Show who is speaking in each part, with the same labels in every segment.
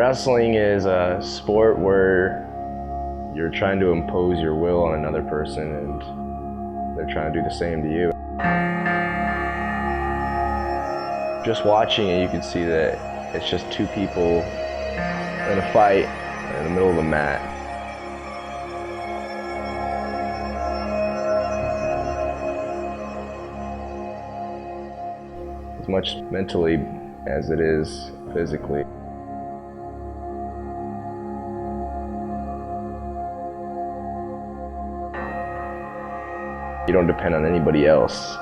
Speaker 1: Wrestling is a sport where you're trying to impose your will on another person and they're trying to do the same to you. Just watching it, you can see that it's just two people in a fight in the middle of the mat. As much mentally as it is physically. You don't depend on anybody else.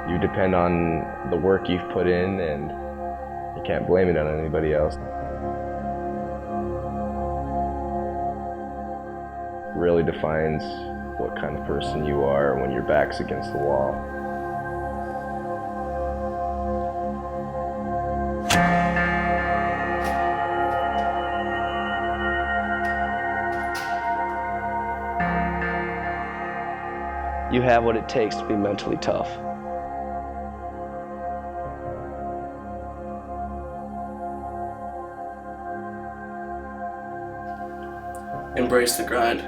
Speaker 1: You depend on the work you've put in, and you can't blame it on anybody else. It really defines what kind of person you are when your back's against the wall.
Speaker 2: You have what it takes to be mentally tough.
Speaker 3: Embrace the grind.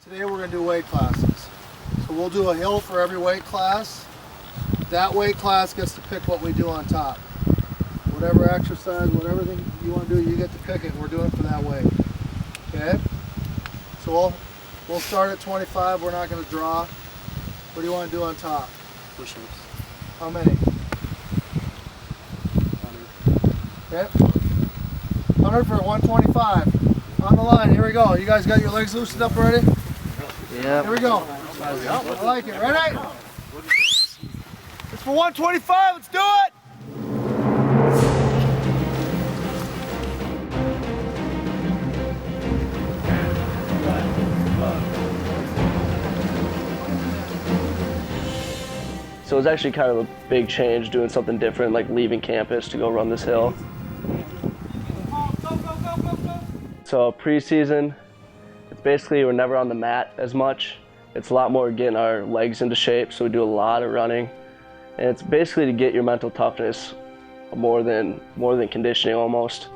Speaker 4: Today we're going to do weight classes. So we'll do a hill for every weight class. That weight class gets to pick what we do on top. Whatever exercise, whatever thing you want to do, you get to pick it. We're doing it for that weight. Okay? So we'll start at 25. We're not going to draw. What do you want to do on top?
Speaker 3: Push-ups.
Speaker 4: How many?
Speaker 3: 100.
Speaker 4: Okay. 100 for 125. On the line. Here we go. You guys got your legs loosened up already?
Speaker 2: Yeah.
Speaker 4: Here we go. I like it. Ready? It's for 125. Let's do it.
Speaker 2: So it was actually kind of a big change, doing something different, like leaving campus to go run this hill. So preseason, it's basically we're never on the mat as much. It's a lot more getting our legs into shape, so we do a lot of running. And it's basically to get your mental toughness more than conditioning almost.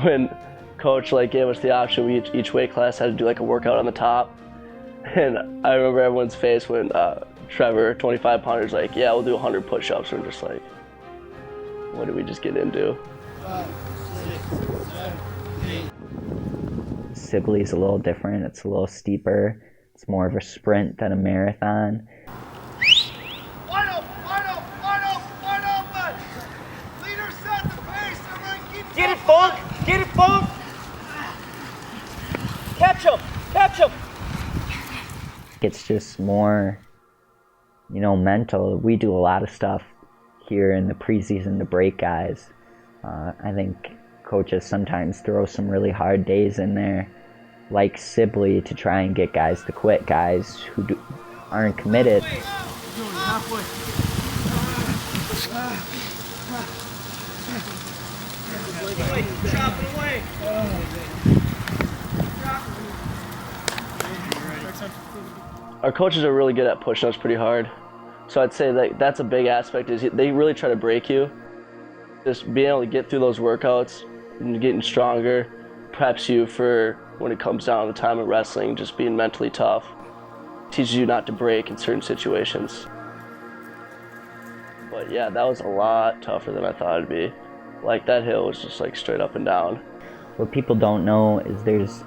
Speaker 2: When coach gave us the option, each weight class had to do a workout on the top. And I remember everyone's face when Trevor, 25 pounders, yeah, we'll do 100 push-ups. We're just like, what did we just get into?
Speaker 5: 5, 6, 7, 8. Sibley's a little different. It's a little steeper. It's more of a sprint than a marathon.
Speaker 4: Wide open! Leader set the pace. Everybody keep
Speaker 6: Get it, Funk! Get it, Funk! Catch him!
Speaker 5: It's just more, mental. We do a lot of stuff here in the preseason to break guys. I think coaches sometimes throw some really hard days in there, like Sibley, to try and get guys to quit, guys who aren't committed.
Speaker 6: Chop it away!
Speaker 2: Our coaches are really good at pushing us pretty hard. So I'd say that's a big aspect, is they really try to break you. Just being able to get through those workouts and getting stronger preps you for when it comes down to the time of wrestling, just being mentally tough. Teaches you not to break in certain situations. But yeah, that was a lot tougher than I thought it'd be. That hill was just straight up and down.
Speaker 5: What people don't know is there's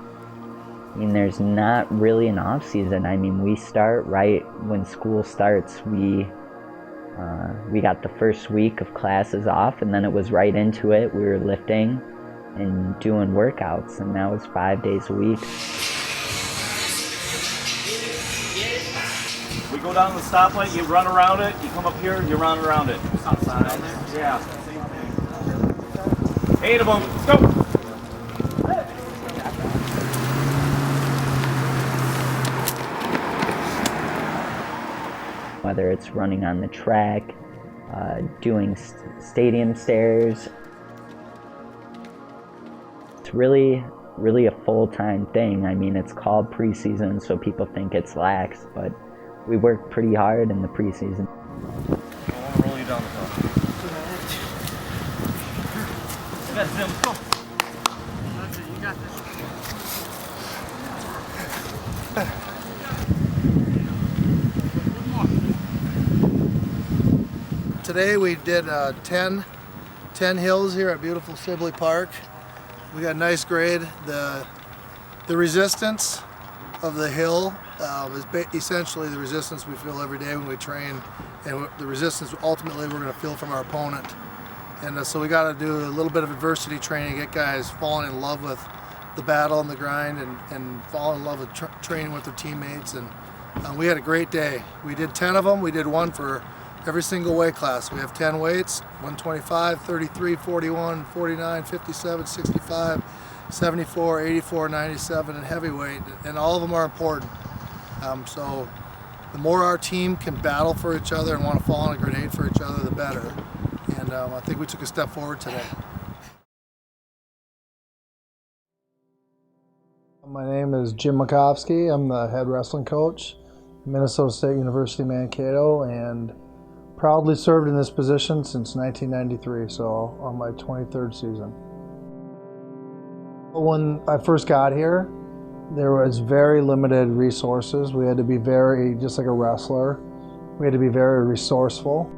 Speaker 5: not really an off season. We start right when school starts. We got the first week of classes off, and then it was right into it. We were lifting and doing workouts, and that was 5 days a week.
Speaker 6: We go down to the stoplight, you run around it, you come up here, you run around it. Stop sign on there? Yeah, same thing. 8 of them, let's go!
Speaker 5: Whether it's running on the track, doing stadium stairs. It's really a full-time thing. I mean, it's called preseason, so people think it's lax, but we work pretty hard in the preseason.
Speaker 6: I want to roll you down the hill. You got it, Tim, let's go. That's it, you got this.
Speaker 4: Today we did 10 hills here at beautiful Sibley Park. We got a nice grade. The resistance of the hill is essentially the resistance we feel every day when we train, and the resistance ultimately we're going to feel from our opponent. And so we got to do a little bit of adversity training, get guys falling in love with the battle and the grind, and fall in love with training with their teammates. And we had a great day. We did 10 of them. We did one for every single weight class. We have 10 weights: 125, 33, 41, 49, 57, 65, 74, 84, 97, and heavyweight. And all of them are important. So the more our team can battle for each other and want to fall on a grenade for each other, the better. And I think we took a step forward today. My name is Jim Makovsky. I'm the head wrestling coach at Minnesota State University Mankato, and proudly served in this position since 1993, so on my 23rd season. When I first got here, there was very limited resources. We had to be just like a wrestler, we had to be very resourceful.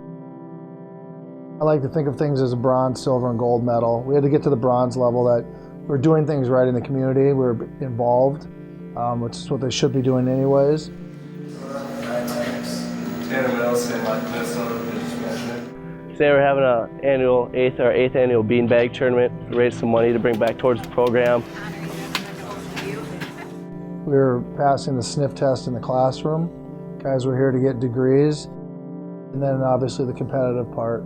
Speaker 4: I like to think of things as a bronze, silver, and gold medal. We had to get to the bronze level, that we're doing things right in the community, we're involved, which is what they should be doing anyways.
Speaker 2: Today we're having our eighth annual beanbag tournament to raise some money to bring back towards the program.
Speaker 4: We were passing the sniff test in the classroom. Guys were here to get degrees, and then obviously the competitive part.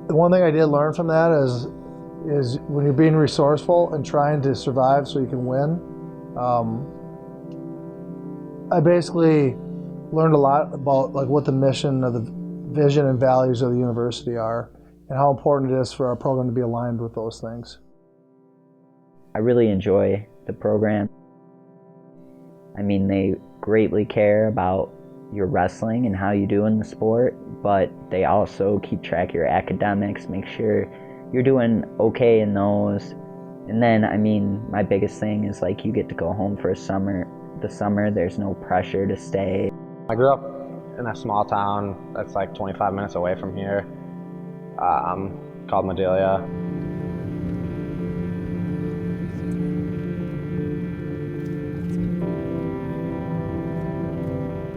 Speaker 4: The one thing I did learn from that is when you're being resourceful and trying to survive so you can win, I basically learned a lot about what the mission of the vision and values of the university are, and how important it is for our program to be aligned with those things.
Speaker 5: I really enjoy the program. I mean, they greatly care about your wrestling and how you do in the sport, but they also keep track of your academics, make sure you're doing okay in those. And then, I mean, my biggest thing is you get to go home for the summer, there's no pressure to stay.
Speaker 7: I grew up in a small town that's 25 minutes away from here, called Madelia.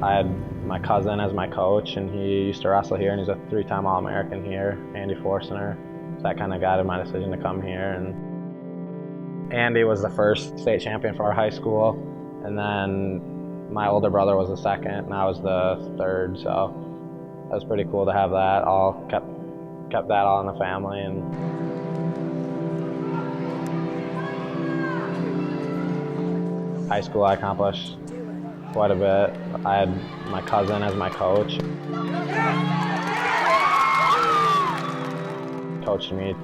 Speaker 7: I had my cousin as my coach, and he used to wrestle here, and he's a 3-time All-American here, Andy Forstner. So that kind of guided my decision to come here. And Andy was the first state champion for our high school, and then my older brother was the second, and I was the third, so it was pretty cool to have that all, kept that all in the family. And high school I accomplished quite a bit. I had my cousin as my coach. Coached me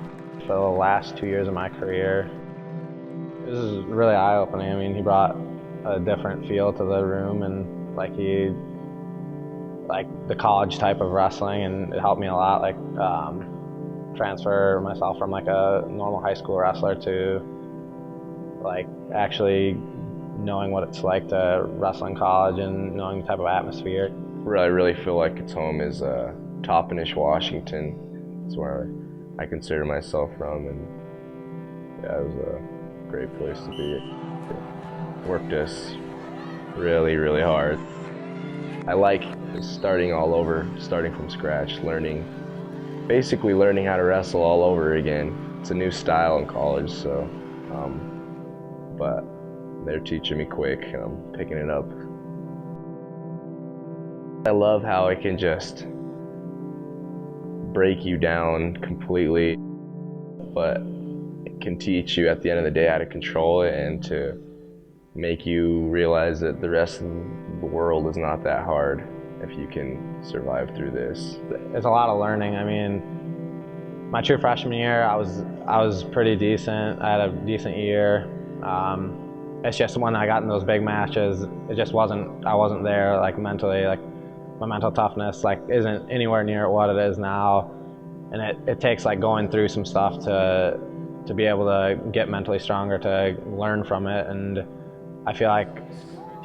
Speaker 7: for the last 2 years of my career. This is really eye-opening. I mean, he brought a different feel to the room, and the college type of wrestling, and it helped me a lot, transfer myself from a normal high school wrestler to actually knowing what it's like to wrestle in college and knowing the type of atmosphere.
Speaker 1: Where I really feel like it's home is Toughness, Washington. It's where I consider myself from, and yeah, it was a great place to be. Worked us really, really hard. I like starting all over, starting from scratch, basically learning how to wrestle all over again. it's a new style in college, so but they're teaching me quick and I'm picking it up. I love how it can just break you down completely, but it can teach you at the end of the day how to control it and to make you realize that the rest of the world is not that hard if you can survive through this.
Speaker 7: It's a lot of learning. I mean, my true freshman year, I was pretty decent. I had a decent year. It's just when I got in those big matches, I wasn't there, like, mentally. Like, my mental toughness, like, isn't anywhere near what it is now, and it takes, like, going through some stuff to be able to get mentally stronger, to learn from it. And I feel like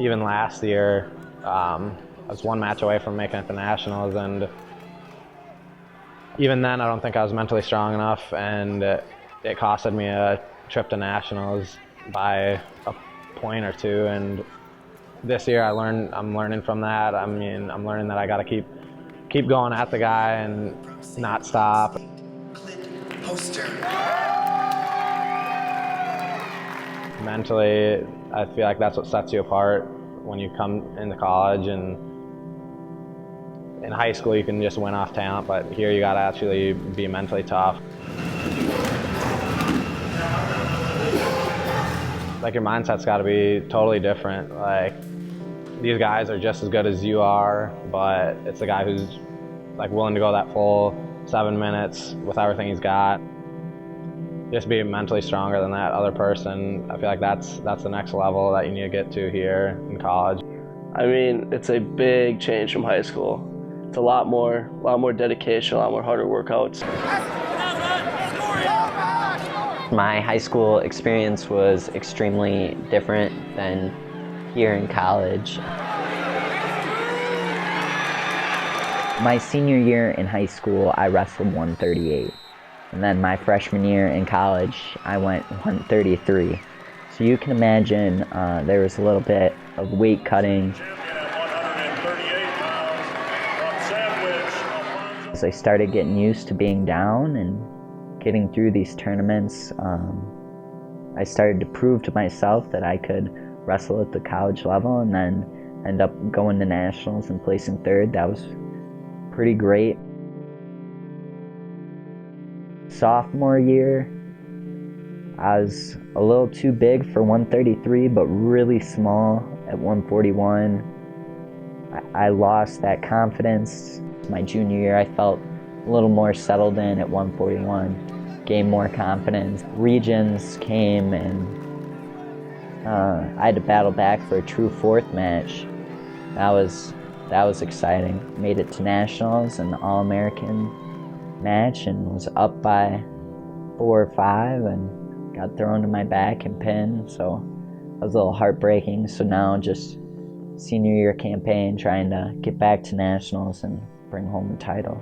Speaker 7: even last year, I was one match away from making it to nationals, and even then I don't think I was mentally strong enough, and it costed me a trip to nationals by a point or two. And this year I'm learning from that. I mean, I'm learning that I gotta keep going at the guy and not stop. Mentally, I feel like that's what sets you apart when you come into college. And in high school you can just win off talent, but here you gotta actually be mentally tough. Like, your mindset's gotta be totally different. Like, these guys are just as good as you are, but it's a guy who's, like, willing to go that full 7 minutes with everything he's got. Just be mentally stronger than that other person. I feel like that's the next level that you need to get to here in college.
Speaker 2: I mean, it's a big change from high school. It's a lot more dedication, a lot more harder workouts.
Speaker 5: My high school experience was extremely different than here in college. My senior year in high school, I wrestled 138. And then my freshman year in college, I went 133. So you can imagine there was a little bit of weight cutting. As I started getting used to being down and getting through these tournaments, I started to prove to myself that I could wrestle at the college level, and then end up going to nationals and placing third. That was pretty great. Sophomore year, I was a little too big for 133, but really small at 141. I lost that confidence. My junior year, I felt a little more settled in at 141, gained more confidence. Regions came, and I had to battle back for a true fourth match. That was exciting. Made it to nationals, an All-American match, and was up by 4 or 5 and got thrown to my back and pinned, so that was a little heartbreaking. So now just senior year campaign, trying to get back to nationals and bring home the title.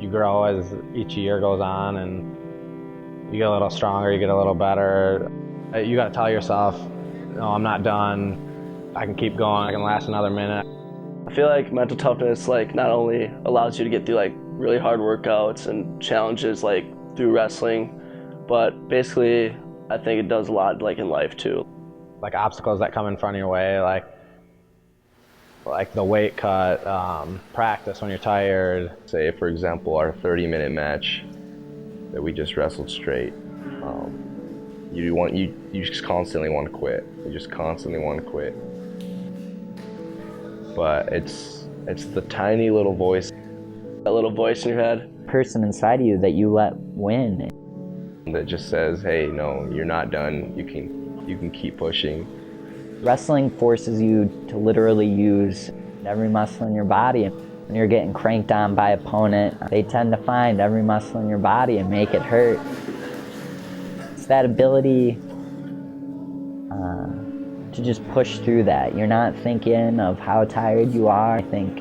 Speaker 7: You grow as each year goes on, and you get a little stronger, you get a little better. You gotta tell yourself, no, I'm not done, I can keep going, I can last another minute.
Speaker 2: I feel like mental toughness, like, not only allows you to get through, like, really hard workouts and challenges, like, through wrestling, but basically I think it does a lot, like, in life too.
Speaker 7: Like, obstacles that come in front of your way, like the weight cut, practice when you're tired.
Speaker 1: Say, for example, our 30-minute match that we just wrestled straight. You just constantly want to quit. You just constantly want to quit. But it's the tiny little voice.
Speaker 2: That little voice in your head.
Speaker 5: Person inside of you that you let win.
Speaker 1: That just says, hey, no, you're not done. You can keep pushing.
Speaker 5: Wrestling forces you to literally use every muscle in your body. When you're getting cranked on by an opponent, they tend to find every muscle in your body and make it hurt. It's that ability to just push through that. You're not thinking of how tired you are. I think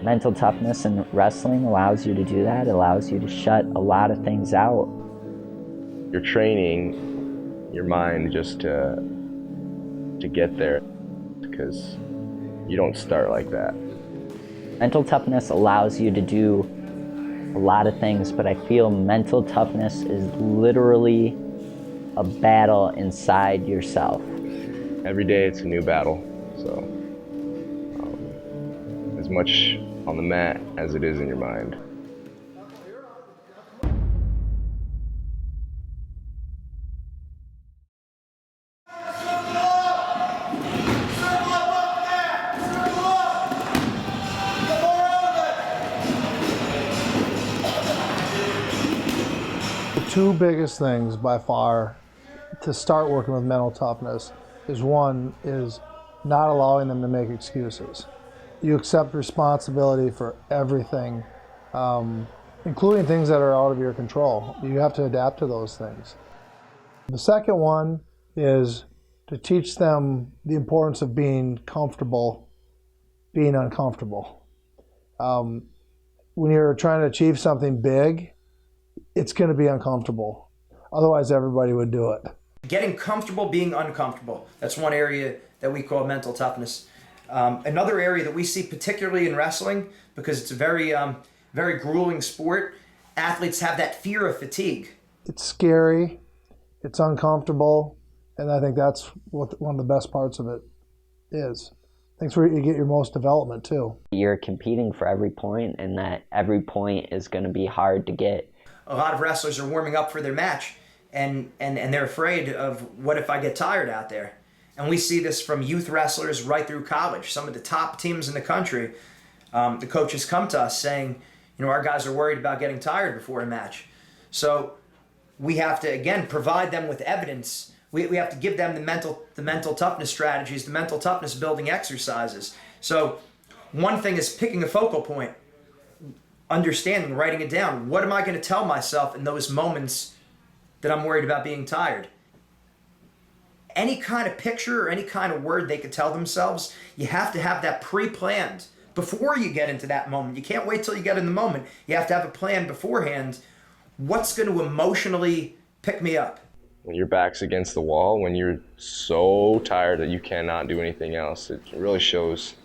Speaker 5: mental toughness in wrestling allows you to do that. It allows you to shut a lot of things out.
Speaker 1: You're training your mind just to get there, because you don't start like that.
Speaker 5: Mental toughness allows you to do a lot of things, but I feel mental toughness is literally a battle inside yourself.
Speaker 1: Every day it's a new battle, so as much on the mat as it is in your mind.
Speaker 4: The two biggest things by far to start working with mental toughness is one is not allowing them to make excuses. You accept responsibility for everything, including things that are out of your control. You have to adapt to those things. The second one is to teach them the importance of being comfortable, being uncomfortable. When you're trying to achieve something big, it's going to be uncomfortable. Otherwise, everybody would do it.
Speaker 8: Getting comfortable being uncomfortable. That's one area that we call mental toughness. Another area that we see particularly in wrestling, because it's a very, very grueling sport, athletes have that fear of fatigue.
Speaker 4: It's scary, it's uncomfortable, and I think that's what one of the best parts of it is. That's where you get your most development too.
Speaker 5: You're competing for every point, and that every point is going to be hard to get.
Speaker 8: A lot of wrestlers are warming up for their match, and they're afraid of what if I get tired out there. And we see this from youth wrestlers right through college. Some of the top teams in the country, the coaches come to us saying, you know, our guys are worried about getting tired before a match. So we have to, again, provide them with evidence. We have to give them the mental toughness strategies, the mental toughness building exercises. So one thing is picking a focal point, understanding, writing it down. What am I going to tell myself in those moments that I'm worried about being tired? Any kind of picture or any kind of word they could tell themselves, you have to have that pre-planned before you get into that moment. You can't wait till you get in the moment. You have to have a plan beforehand. What's going to emotionally pick me up?
Speaker 1: When your back's against the wall, when you're so tired that you cannot do anything else, it really shows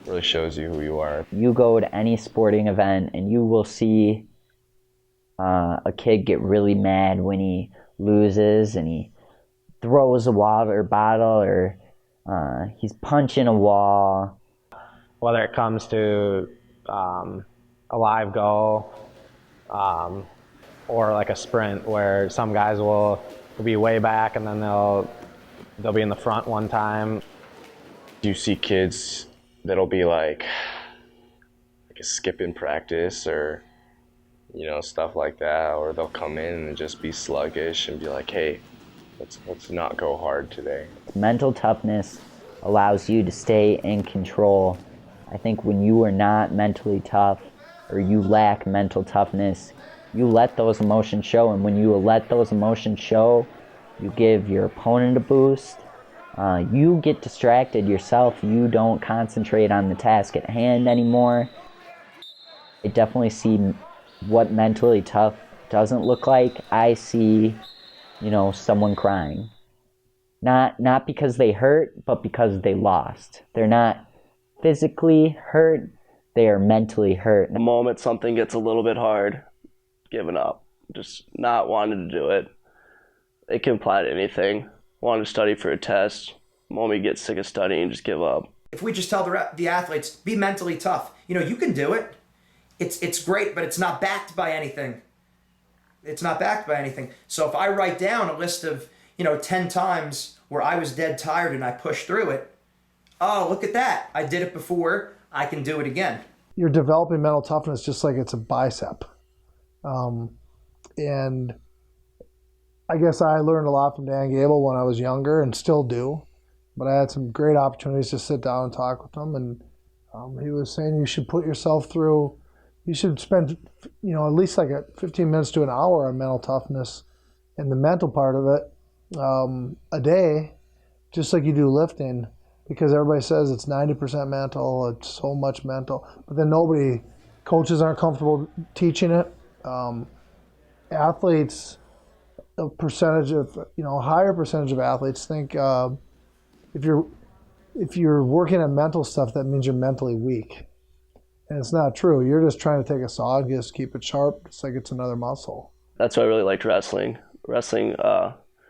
Speaker 1: you who you are.
Speaker 5: You go to any sporting event and you will see a kid get really mad when he loses and he throws a water bottle or he's punching a wall.
Speaker 7: Whether it comes to a live goal or like a sprint where some guys will be way back and then they'll be in the front one time.
Speaker 1: You see kids that'll be like a skip in practice or, you know, stuff like that, or they'll come in and just be sluggish and be like, hey, let's not go hard today.
Speaker 5: Mental toughness allows you to stay in control. I think when you are not mentally tough or you lack mental toughness, you let those emotions show, and when you let those emotions show, you give your opponent a boost. You get distracted yourself. You don't concentrate on the task at hand anymore. I definitely see what mentally tough doesn't look like. I see, you know, someone crying. Not because they hurt, but because they lost. They're not physically hurt, they are mentally hurt.
Speaker 2: The moment something gets a little bit hard, giving up, just not wanting to do it. They can apply to anything. Want to study for a test, the moment you get sick of studying, just give up.
Speaker 8: If we just tell the athletes, be mentally tough, you know, you can do it. It's great, but it's not backed by anything. It's not backed by anything. So if I write down a list of, 10 times where I was dead tired and I pushed through it, oh, look at that. I did it before. I can do it again.
Speaker 4: You're developing mental toughness just like it's a bicep. And I guess I learned a lot from Dan Gable when I was younger and still do. But I had some great opportunities to sit down and talk with him. And he was saying you should put yourself through, you should spend, at least like 15 minutes to an hour on mental toughness and the mental part of it a day, just like you do lifting, because everybody says it's 90% mental, it's so much mental, but then coaches aren't comfortable teaching it. Athletes, a higher percentage of athletes think if you're working on mental stuff, that means you're mentally weak. And it's not true. You're just trying to take a saw and just keep it sharp, just like it's another muscle.
Speaker 2: That's why I really liked wrestling. Wrestling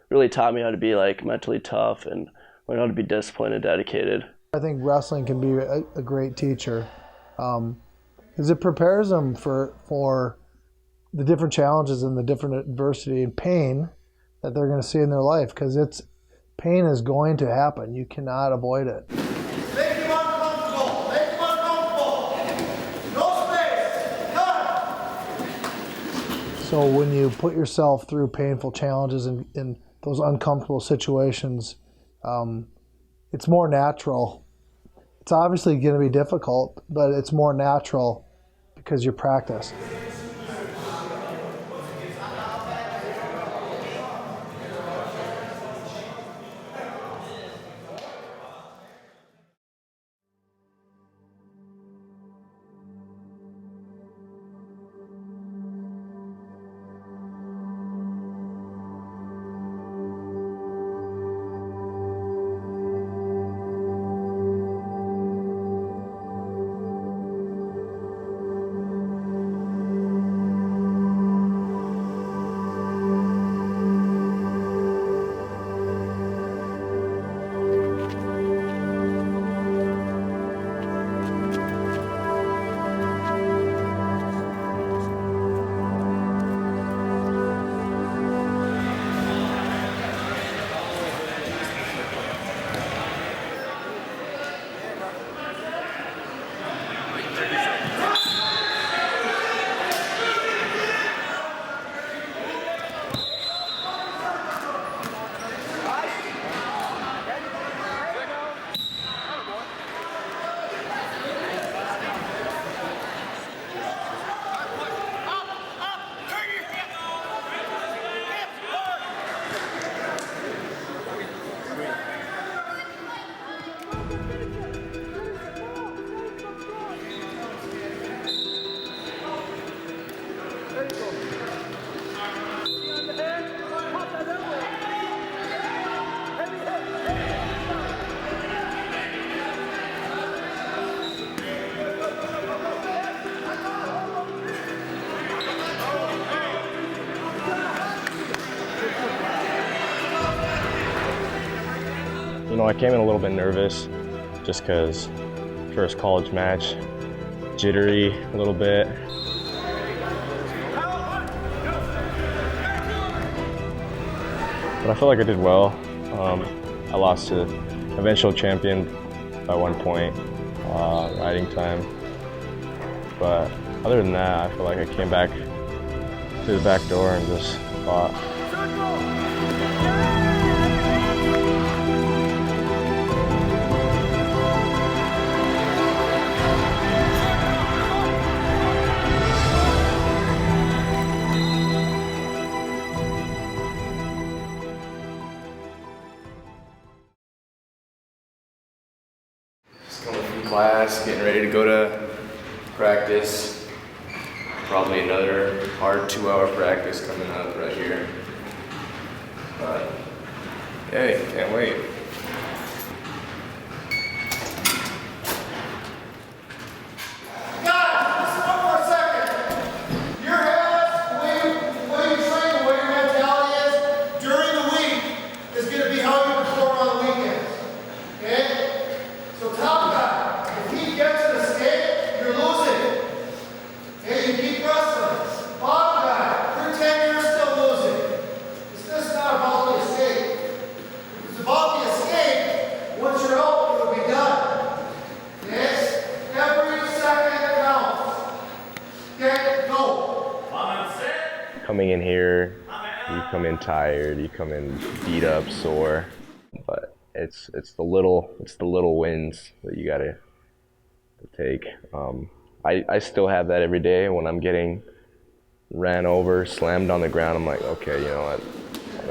Speaker 2: really taught me how to be like mentally tough and learn how to be disciplined and dedicated.
Speaker 4: I think wrestling can be a great teacher because it prepares them for the different challenges and the different adversity and pain that they're going to see in their life, because pain is going to happen. You cannot avoid it.
Speaker 9: Make him uncomfortable. Make him uncomfortable. No space. Cut.
Speaker 4: So when you put yourself through painful challenges in those uncomfortable situations, it's more natural. It's obviously going to be difficult, but it's more natural because you practice.
Speaker 1: You know, I came in a little bit nervous just because first college match, jittery a little bit. But I feel like I did well. I lost to eventual champion by 1 point, riding time. But other than that, I feel like I came back through the back door and just fought.
Speaker 10: Just coming from class, getting ready to go to practice. Probably another hard 2-hour practice coming up right here. But, hey, can't wait.
Speaker 1: Coming in here, you come in tired, you come in beat up, sore, but it's the little wins that you gotta take. I still have that every day when I'm getting ran over, slammed on the ground. I'm like, okay, you know what,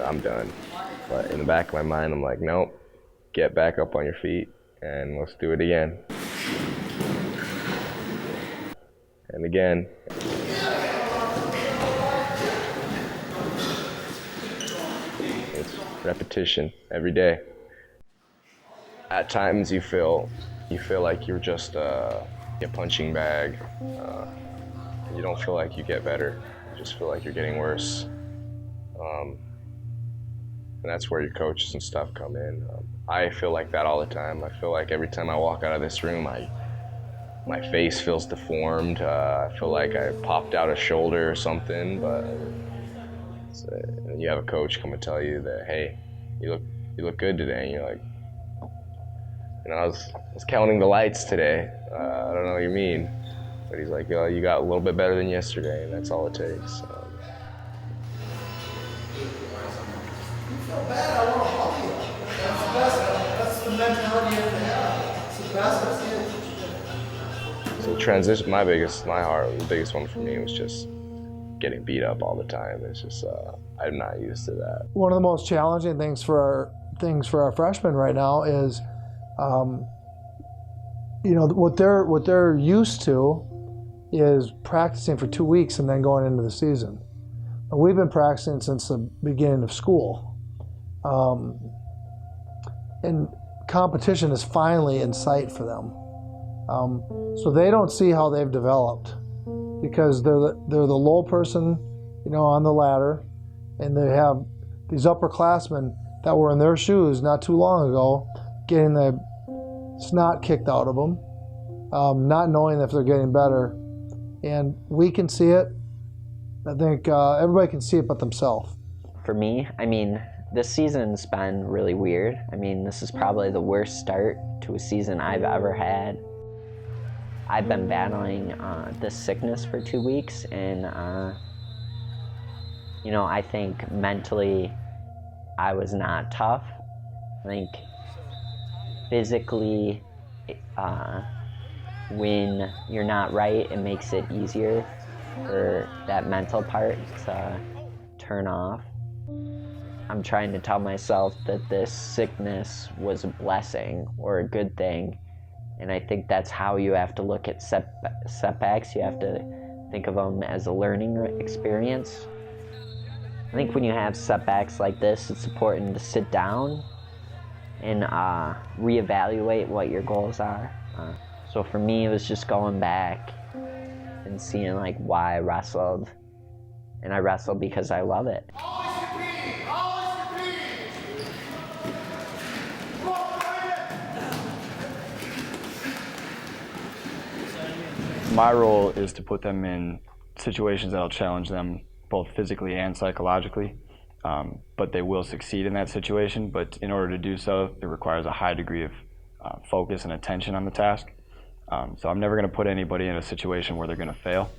Speaker 1: I'm done. But in the back of my mind, I'm like, nope, get back up on your feet and let's do it again. And again. It's repetition every day. At times you feel like you're just a punching bag. You don't feel like you get better. You just feel like you're getting worse. And that's where your coaches and stuff come in. I feel like that all the time. I feel like every time I walk out of this room, my face feels deformed. I feel like I popped out a shoulder or something. But you have a coach come and tell you that, hey, you look good today. And you're like, I was counting the lights today. I don't know what you mean. But he's like, oh, you got a little bit better than yesterday, and that's all it takes.
Speaker 4: Bad, I want to help you. That's the best. That's the mentality you have to have. It's the best. That's
Speaker 1: So transition, the biggest one for me was just getting beat up all the time. It's just, I'm not used to that.
Speaker 4: One of the most challenging things for our freshmen right now is, what they're used to is practicing for 2 weeks and then going into the season. And we've been practicing since the beginning of school. And competition is finally in sight for them. So they don't see how they've developed because they're the low person, on the ladder, and they have these upperclassmen that were in their shoes not too long ago, getting the snot kicked out of them, not knowing if they're getting better. And we can see it. I think everybody can see it but themselves.
Speaker 5: For me, this season's been really weird. This is probably the worst start to a season I've ever had. I've been battling this sickness for 2 weeks, and I think mentally I was not tough. I think physically, when you're not right, it makes it easier for that mental part to turn off. I'm trying to tell myself that this sickness was a blessing or a good thing, and I think that's how you have to look at setbacks. You have to think of them as a learning experience. I think when you have setbacks like this, it's important to sit down and reevaluate what your goals are. So for me, it was just going back and seeing why I wrestled, and I wrestled because I love it.
Speaker 11: My role is to put them in situations that'll challenge them both physically and psychologically, but they will succeed in that situation. But in order to do so, it requires a high degree of focus and attention on the task. So I'm never going to put anybody in a situation where they're going to fail,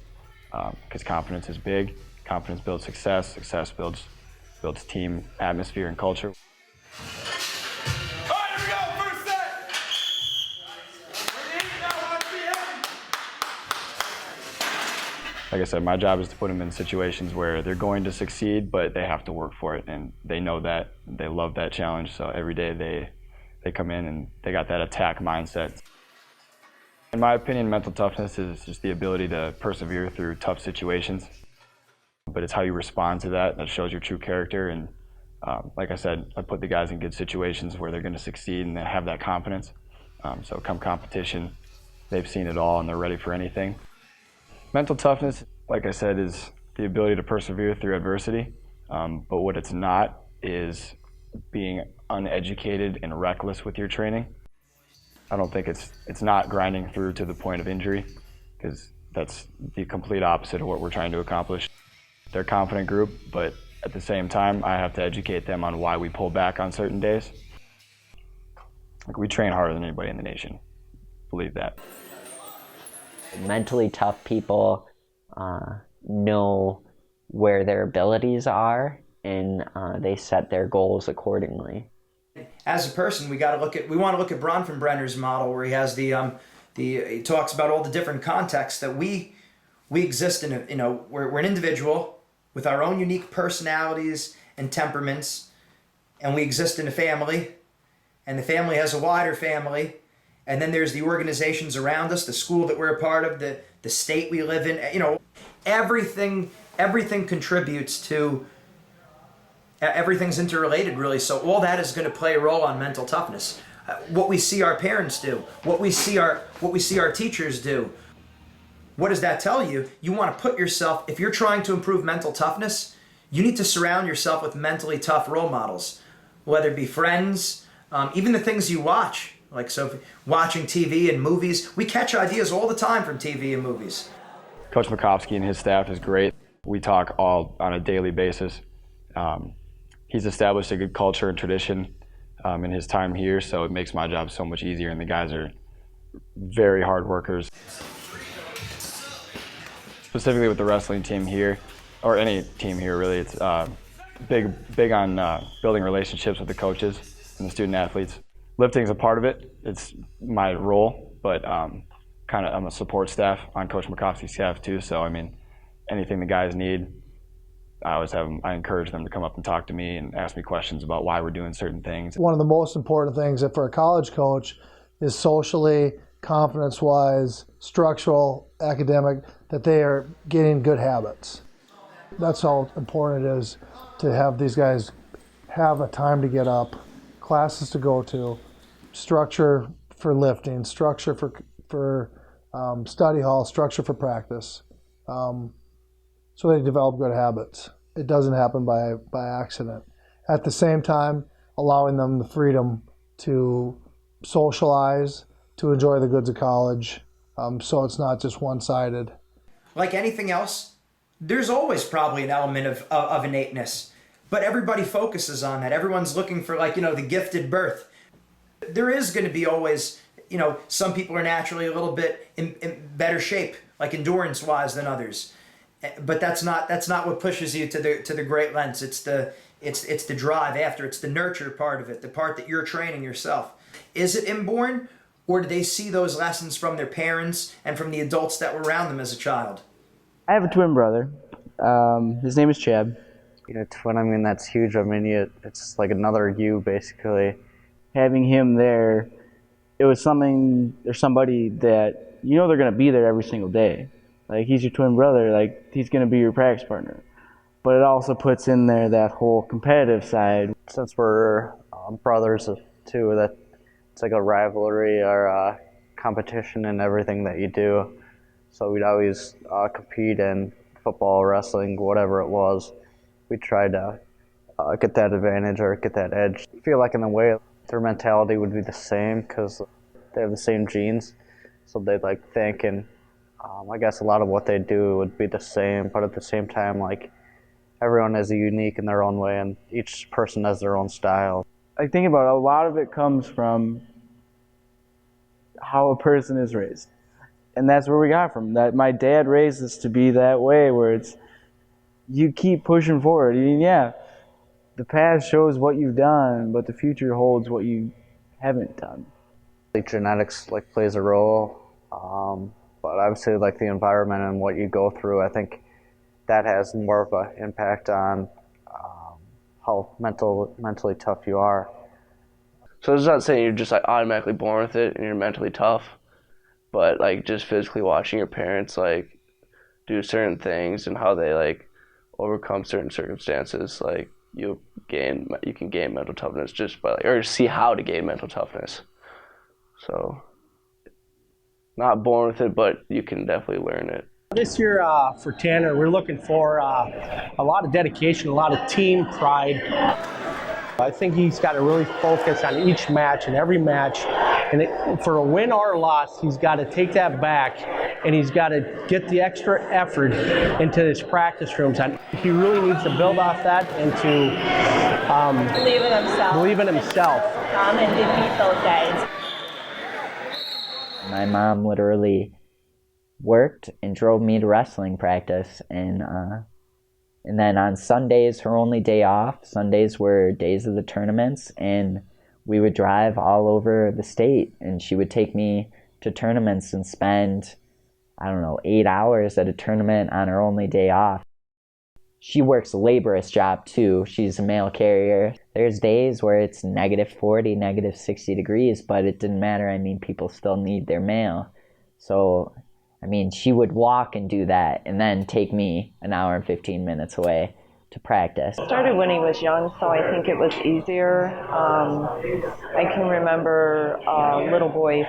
Speaker 11: because confidence is big. Confidence builds success. Success builds team atmosphere and culture. Like I said, my job is to put them in situations where they're going to succeed, but they have to work for it, and they know that. They love that challenge, so every day they come in and they got that attack mindset. In my opinion, mental toughness is just the ability to persevere through tough situations, but it's how you respond to that shows your true character. And like I said, I put the guys in good situations where they're going to succeed and they have that confidence. So come competition, they've seen it all and they're ready for anything. Mental toughness, like I said, is the ability to persevere through adversity, but what it's not is being uneducated and reckless with your training. I don't think it's not grinding through to the point of injury, because that's the complete opposite of what we're trying to accomplish. They're a confident group, but at the same time, I have to educate them on why we pull back on certain days. We train harder than anybody in the nation, believe that.
Speaker 5: Mentally tough people know where their abilities are, and they set their goals accordingly.
Speaker 8: As a person, we want to look at Bronfenbrenner's model, where he has he talks about all the different contexts that we exist in. We're an individual with our own unique personalities and temperaments, and we exist in a family, and the family has a wider family. And then there's the organizations around us, the school that we're a part of, the state we live in. Everything contributes to, everything's interrelated, really. So all that is going to play a role on mental toughness. what we see our parents do, what we see our teachers do. What does that tell you? You want to put yourself, if you're trying to improve mental toughness, you need to surround yourself with mentally tough role models, whether it be friends, even the things you watch. Like, so watching TV and movies, we catch ideas all the time from TV and movies.
Speaker 11: Coach Makovsky and his staff is great. We talk all on a daily basis. He's established a good culture and tradition in his time here, so it makes my job so much easier, and the guys are very hard workers. Specifically with the wrestling team here, or any team here really, it's big on building relationships with the coaches and the student athletes. Lifting's a part of it. It's my role, but I'm a support staff on Coach Makovsky's staff too, so I mean, anything the guys need, I encourage them to come up and talk to me and ask me questions about why we're doing certain things.
Speaker 4: One of the most important things for a college coach is socially, confidence-wise, structural, academic, that they are getting good habits. That's how important it is to have these guys have a time to get up, classes to go to, structure for lifting, structure for study hall, structure for practice. So they develop good habits. It doesn't happen by accident. At the same time, allowing them the freedom to socialize, to enjoy the goods of college, so it's not just one-sided.
Speaker 8: Like anything else, there's always probably an element of innateness, but everybody focuses on that. Everyone's looking for, like, the gifted birth. There is going to be always, some people are naturally a little bit in better shape, like endurance-wise, than others. But that's not what pushes you to the great lengths. It's the drive after. It's the nurture part of it, the part that you're training yourself. Is it inborn, or do they see those lessons from their parents and from the adults that were around them as a child?
Speaker 2: I have a twin brother. His name is Chad.
Speaker 12: Twin, I mean, that's huge. I mean, it's like another you, basically.
Speaker 2: Having him there, it was something or somebody that they're going to be there every single day. Like, he's your twin brother, like, he's going to be your practice partner. But it also puts in there that whole competitive side.
Speaker 12: Since we're brothers too, that it's like a rivalry or a competition in everything that you do. So we'd always compete in football, wrestling, whatever it was. We tried to get that advantage or get that edge. I feel like in a way their mentality would be the same because they have the same genes. So they'd think, and I guess a lot of what they do would be the same, but at the same time, like, everyone is unique in their own way, and each person has their own style.
Speaker 2: I think about it, a lot of it comes from how a person is raised. And that's where we got from. That my dad raised us to be that way, where it's, you keep pushing forward. I mean, yeah, the past shows what you've done, but the future holds what you haven't done.
Speaker 12: Genetics, plays a role. But obviously, the environment and what you go through, I think that has more of an impact on how mentally tough you are.
Speaker 2: So it's not saying you're just automatically born with it and you're mentally tough, but just physically watching your parents do certain things and how they overcome certain circumstances, you can gain mental toughness just by or see how to gain mental toughness. So. Not born with it, but you can definitely learn it.
Speaker 13: This year for Tanner, we're looking for a lot of dedication, a lot of team pride. I think he's got to really focus on each match and every match. And for a win or a loss, he's got to take that back, and he's got to get the extra effort into his practice rooms. And he really needs to build off that and to believe in himself.
Speaker 14: And defeat those guys.
Speaker 5: My mom literally worked and drove me to wrestling practice, and then on Sundays, her only day off, Sundays were days of the tournaments, and we would drive all over the state, and she would take me to tournaments and spend, 8 hours at a tournament on her only day off. She works a laborious job too. She's a mail carrier. There's days where it's -40, -60 degrees, but it didn't matter. I mean, people still need their mail. So, she would walk and do that and then take me an hour and 15 minutes away. practice.
Speaker 15: Started when he was young, so I think it was easier. I can remember a little boy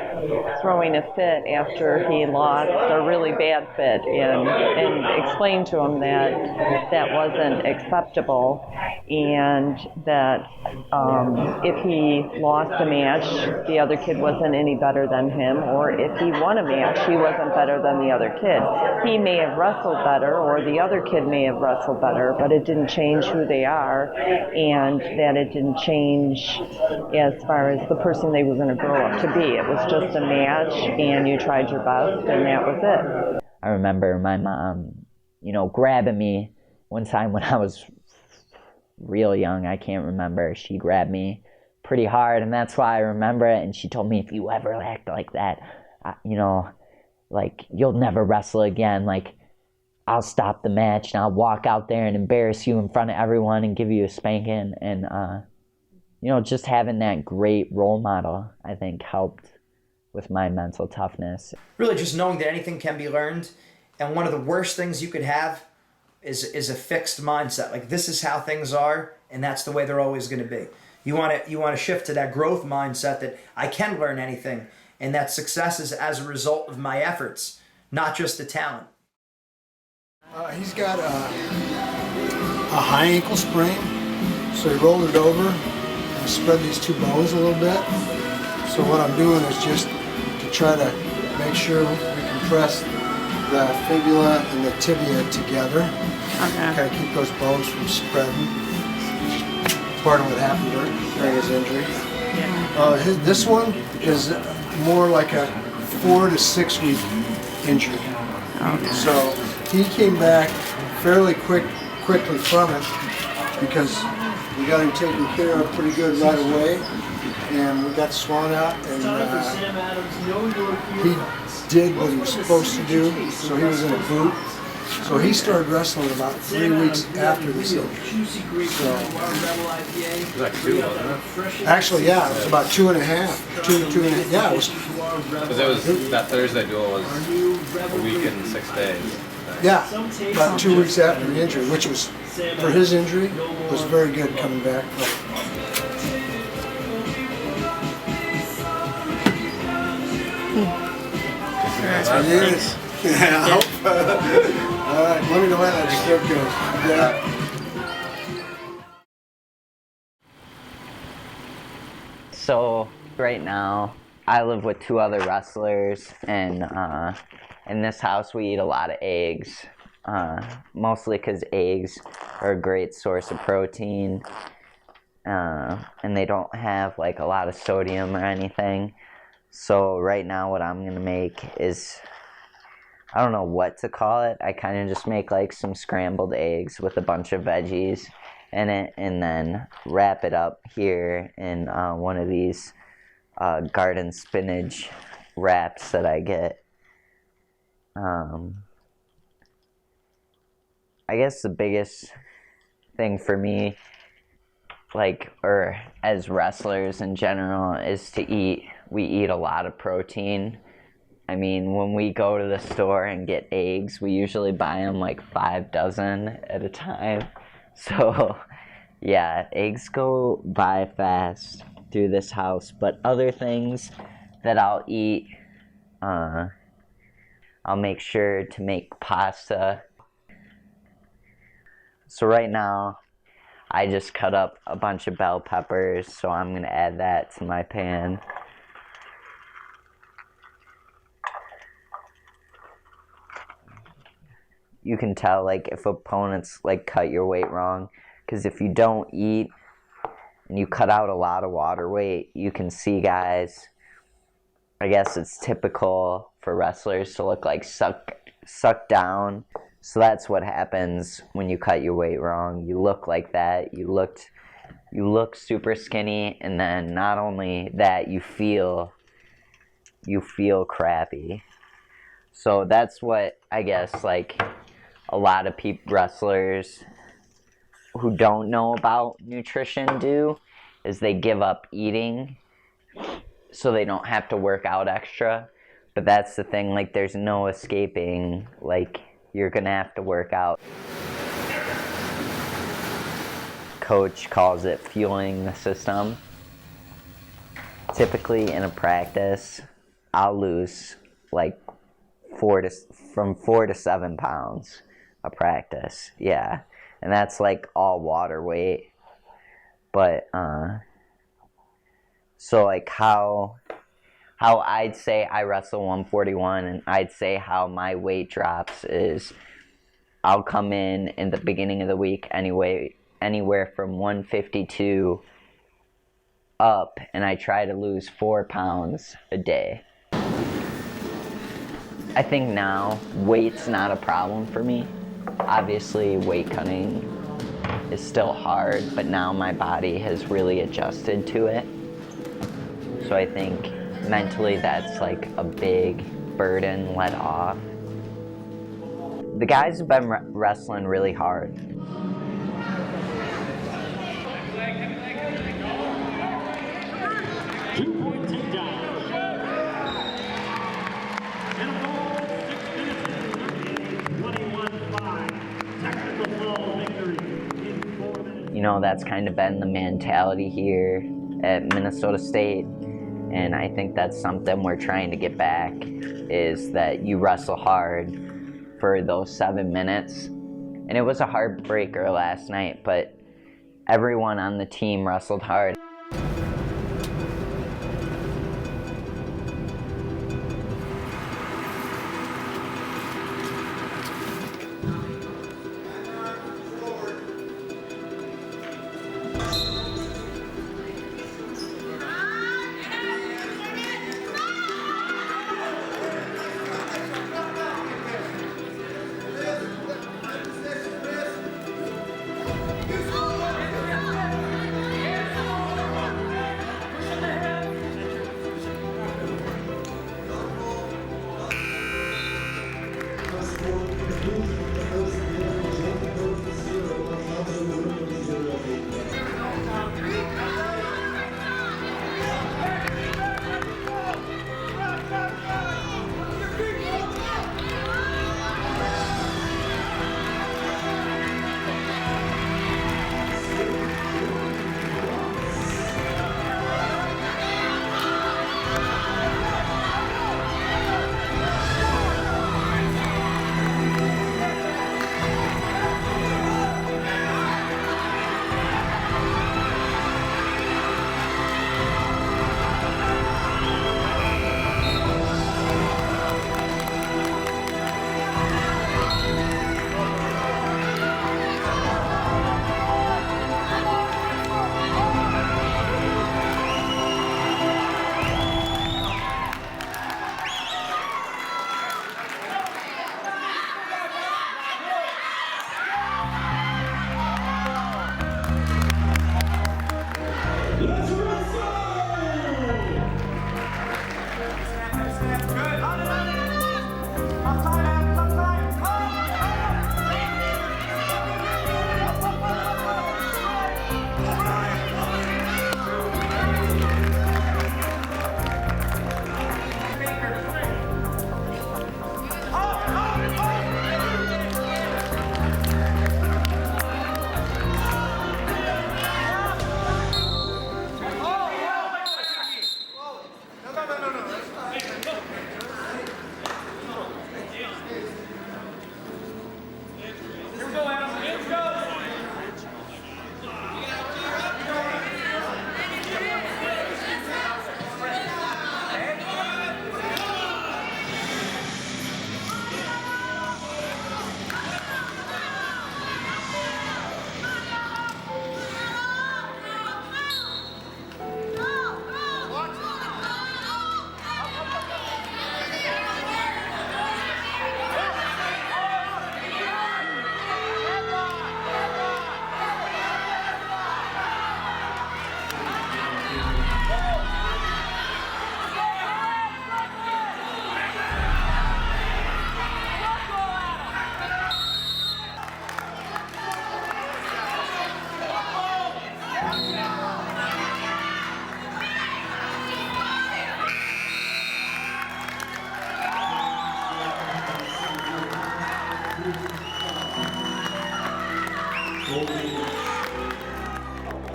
Speaker 15: throwing a fit after he lost a really bad fit, and explained to him that that wasn't acceptable, and that if he lost a match, the other kid wasn't any better than him, or if he won a match, he wasn't better than the other kid. He may have wrestled better, or the other kid may have wrestled better, but it didn't change who they are, and that it didn't change as far as the person they were going to grow up to be. It was just a match, and you tried your best, and that was it.
Speaker 5: I remember my mom, grabbing me one time when I was real young. I can't remember. She grabbed me pretty hard, and that's why I remember it. And she told me, if you ever act like that, you'll never wrestle again. I'll stop the match and I'll walk out there and embarrass you in front of everyone and give you a spanking. And, just having that great role model, I think, helped with my mental toughness.
Speaker 8: Really just knowing that anything can be learned. And one of the worst things you could have is a fixed mindset. This is how things are, and that's the way they're always going to be. You want to shift to that growth mindset that I can learn anything, and that success is as a result of my efforts, not just the talent.
Speaker 4: He's got a high ankle sprain, so he rolled it over and spread these two bones a little bit. So what I'm doing is just to try to make sure we compress the fibula and the tibia together. Okay. Kind of keep those bones from spreading. Part of what happened during his injury. Yeah. This one is more like a 4 to 6 week injury. Okay. So he came back fairly quickly from it because we got him taken care of pretty good right away, and we got swung out, and he did what he was supposed to do. So he was in a boot. So he started wrestling about 3 weeks after this injury. So,
Speaker 10: it was like 2, wasn't it?
Speaker 4: Actually, yeah, it was about 2.5. 2.5. Yeah, it was.
Speaker 10: Because it was that Thursday duel was a week and 6 days.
Speaker 4: Yeah, about 2 weeks after the injury, which was, for his injury, was very good coming back. Congratulations. Yeah, I hope. All right, let me know how that script goes. Yeah.
Speaker 5: So right now, I live with 2 other wrestlers, and in this house we eat a lot of eggs, mostly because eggs are a great source of protein, and they don't have a lot of sodium or anything. So right now what I'm gonna make is, I don't know what to call it. I kind of just make some scrambled eggs with a bunch of veggies in it, and then wrap it up here in one of these garden spinach wraps that I get. I guess the biggest thing for me, or as wrestlers in general, is we eat a lot of protein. I mean, when we go to the store and get eggs, we usually buy them 5 dozen at a time. So, yeah, eggs go by fast through this house. But other things that I'll eat, I'll make sure to make pasta. So right now, I just cut up a bunch of bell peppers, so I'm going to add that to my pan. You can tell if opponents cut your weight wrong, because if you don't eat and you cut out a lot of water weight, you can see guys, I guess it's typical for wrestlers to look sucked down. So that's what happens when you cut your weight wrong. You look like that. You look super skinny, and then not only that, you feel crappy. So that's what I guess a lot of wrestlers who don't know about nutrition do, is they give up eating so they don't have to work out extra. But that's the thing, there's no escaping, you're gonna have to work out. coach calls it fueling the system. Typically in a practice, I'll lose like from 4 to 7 pounds a practice. Yeah, and that's like all water weight. But so like how I'd say I wrestle 141, and I'd say how my weight drops is I'll come in the beginning of the week anywhere from 152 up, and I try to lose 4 pounds a day. I think now weight's not a problem for me. Obviously weight cutting is still hard, but now my body has really adjusted to it. So I think mentally that's like a big burden let off. The guys have been wrestling really hard. You know, that's kind of been the mentality here at Minnesota State, and I think that's something we're trying to get back, is that you wrestle hard for those 7 minutes. And it was a heartbreaker last night, but everyone on the team wrestled hard.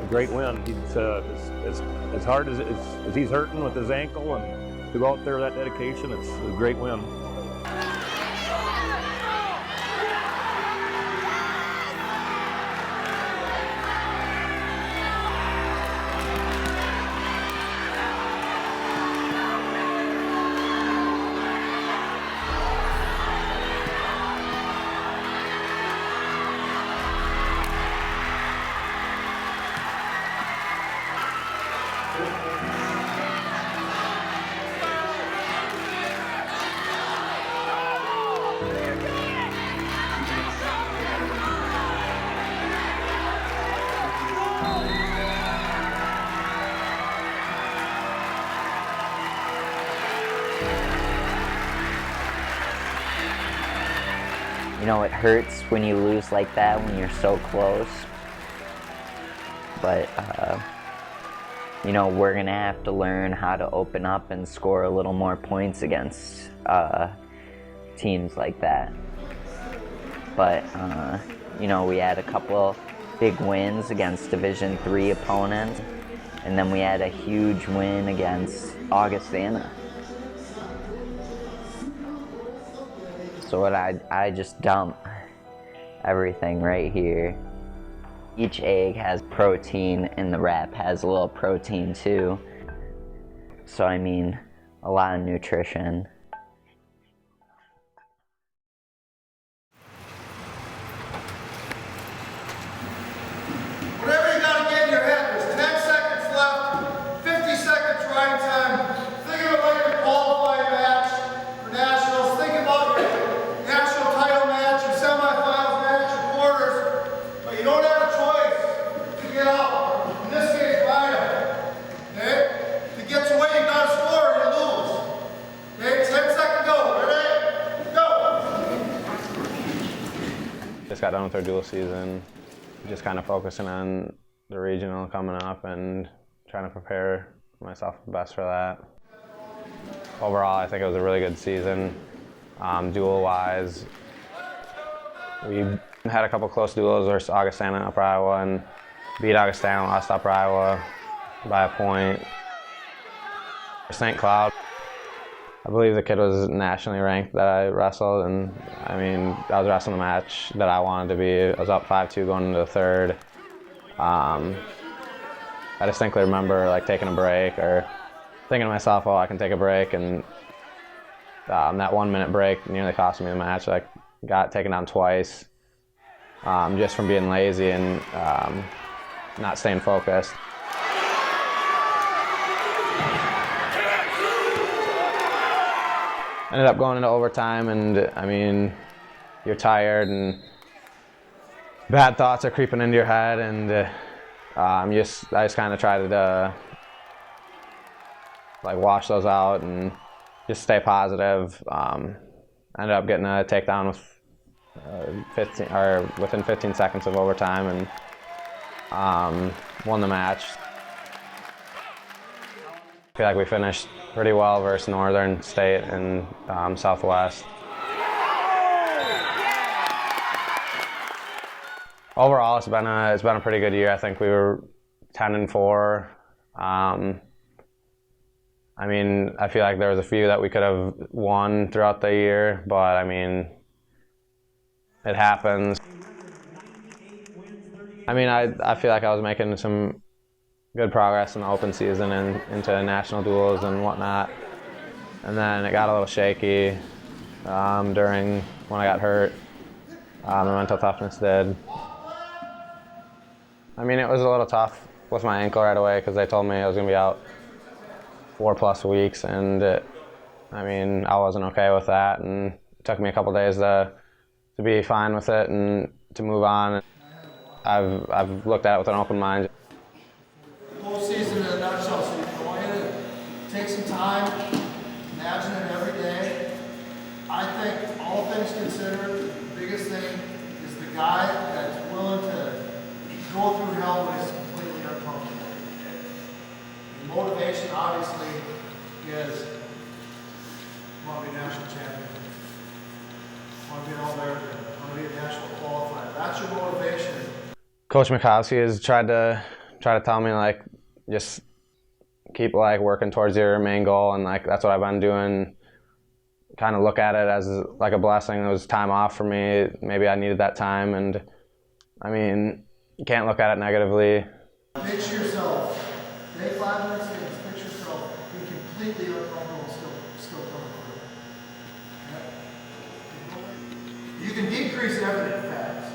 Speaker 16: a great win. He's as hard as he's hurting with his ankle, and to go out there that dedication, it's a great win.
Speaker 5: You know, it hurts when you lose like that, when you're so close. But, you know, we're going to have to learn how to open up and score a little more points against teams like that. But, you know, we had a couple big wins against Division III opponents, and then we had a huge win against Augustana. So what I just dump everything right here. Each egg has protein, and the wrap has a little protein too. So I mean, a lot of nutrition.
Speaker 9: Whatever you gotta get in your head, there's 10 seconds left, 50 seconds riding time. Think of it like your qualifying match for nationals. Think about your national title match, your semifinals match, your quarters. But you don't have a choice to get out. In this case, ride them. Okay? If it gets away, you gotta score or you lose. Okay? 10-second go. Ready? Go!
Speaker 7: Just got done with our dual season. Just kind of focusing on the regional coming up and trying to prepare myself the best for that. Overall, I think it was a really good season. Dual-wise, we had a couple close duels versus Augustana and Upper Iowa, and beat Augustana, lost Upper Iowa by a point. St. Cloud, I believe the kid was nationally ranked that I wrestled, and I mean, I was wrestling the match that I wanted to be. I was up 5-2 going into the third. I distinctly remember like taking a break or thinking to myself, oh, I can take a break, and that 1 minute break nearly cost me the match. I got taken down twice just from being lazy and not staying focused. Ended up going into overtime, and I mean, you're tired and bad thoughts are creeping into your head, and I just kind of tried to like wash those out and just stay positive. Ended up getting a takedown with within 15 seconds of overtime, and won the match. I feel like we finished pretty well versus Northern State and Southwest. Overall, it's been a pretty good year. I think we were 10-4. I mean, I feel like there was a few that we could have won throughout the year, but I mean, it happens. I mean, I feel like I was making some good progress in the open season and into national duels and whatnot. And then it got a little shaky during when I got hurt. The mental toughness did. I mean, it was a little tough with my ankle right away because they told me I was going to be out 4+ weeks, and I mean, I wasn't okay with that, and it took me a couple days to be fine with it and to move on. I've looked at it with an open mind.
Speaker 4: Postseason in a nutshell, so you can go in and take some time, imagine it every day. I think, all things considered, the biggest thing is the guy that's willing to go through hell when he's completely uncomfortable. The motivation, obviously, is I want to be a national champion. I want to be an All-American. I want to be a national qualifier. That's your motivation.
Speaker 7: Coach Mikowski has tried to try to tell me like just keep like working towards your main goal, and like that's what I've been doing. Kind of look at it as like a blessing. It was time off for me. Maybe I needed that time, and I mean, you can't look at it negatively.
Speaker 4: Picture yourself. Take 5 minutes to picture yourself being completely uncomfortable and still coming through. You can decrease everything fast.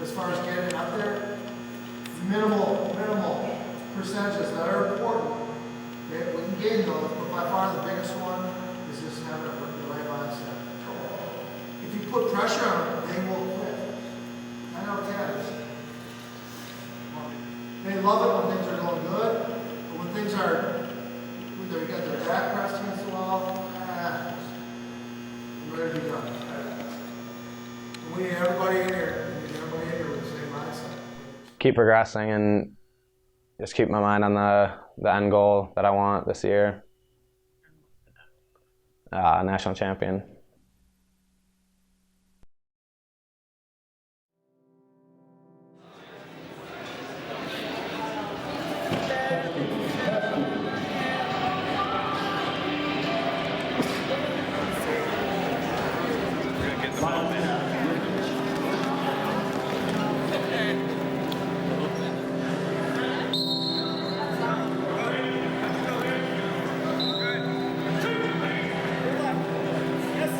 Speaker 4: As far as getting up there, minimal percentages that are important. Okay? We can gain those, but by far the biggest one is just having the right mindset. If you put pressure on them, they will quit. 9 out of 10. They love it when things are going good, but when things are, when they got their back pressed against the wall, I'm ready to be done. We need everybody in here. We need everybody in here with the same mindset.
Speaker 7: Keep progressing and just keep my mind on the end goal that I want this year. National champion.
Speaker 9: Yes,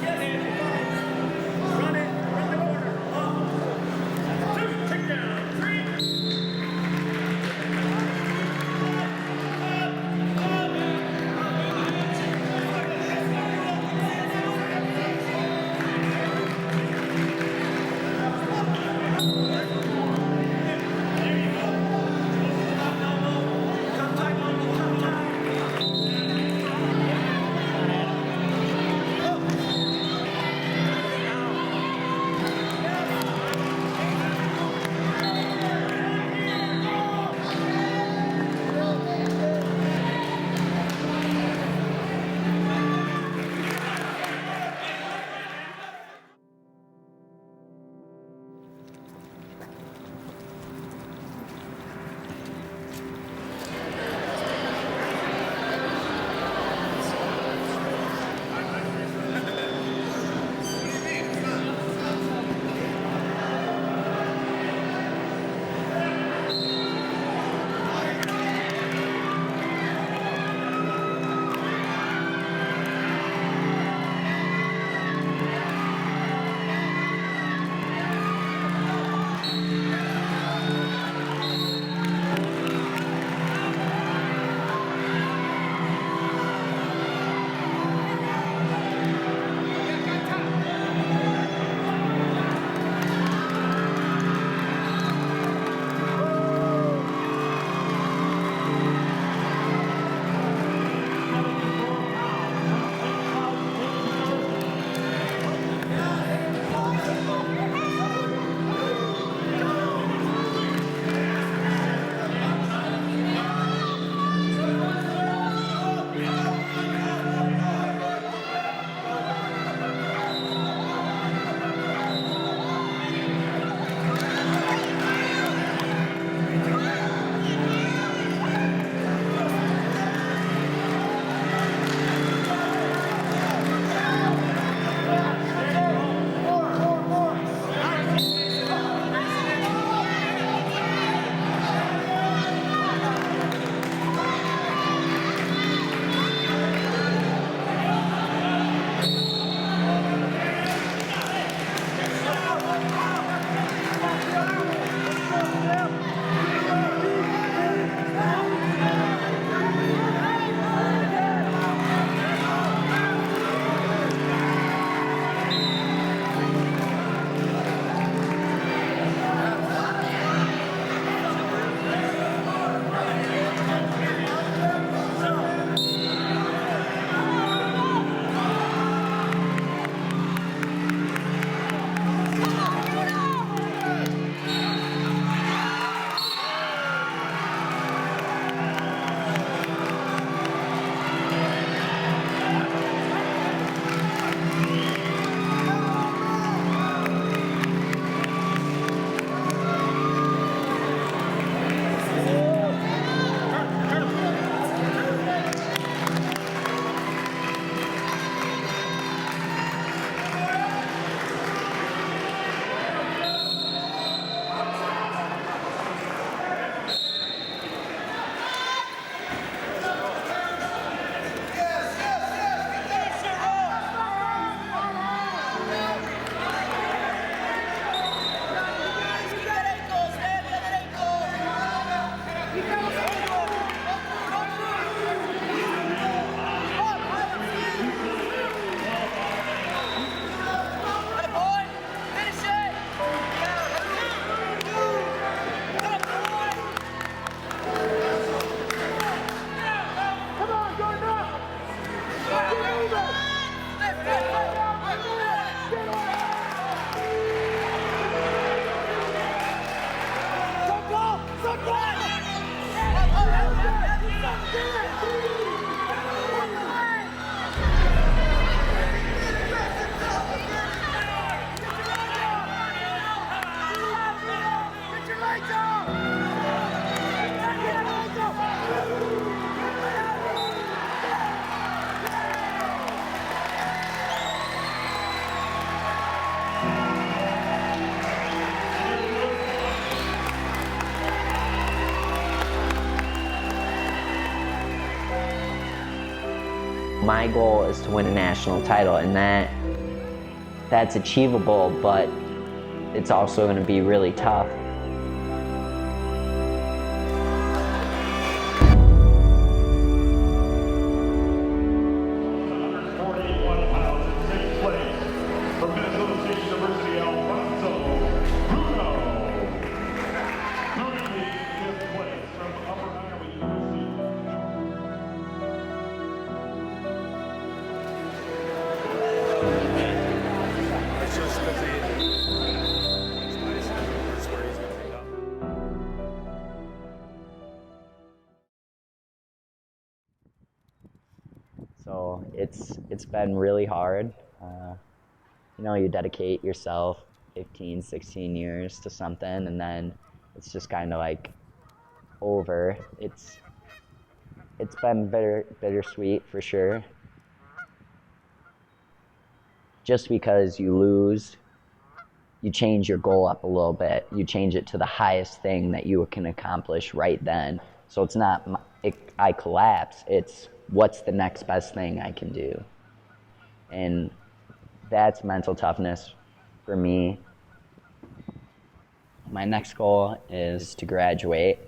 Speaker 5: My goal is to win a national title, and that's achievable, but it's also going to be really tough. So it's been really hard. You know, you dedicate yourself 15, 16 years to something, and then it's just kind of like over. It's been bittersweet for sure. Just because you lose, you change your goal up a little bit. You change it to the highest thing that you can accomplish right then. So it's not I collapse. It's what's the next best thing I can do, and that's mental toughness for me. My next goal is to graduate,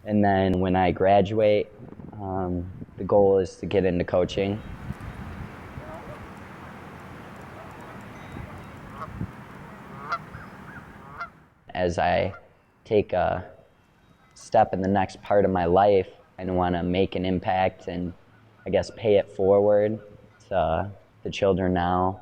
Speaker 5: and then when I graduate, the goal is to get into coaching. As I take a step in the next part of my life, I want to make an impact and I guess pay it forward to the children now.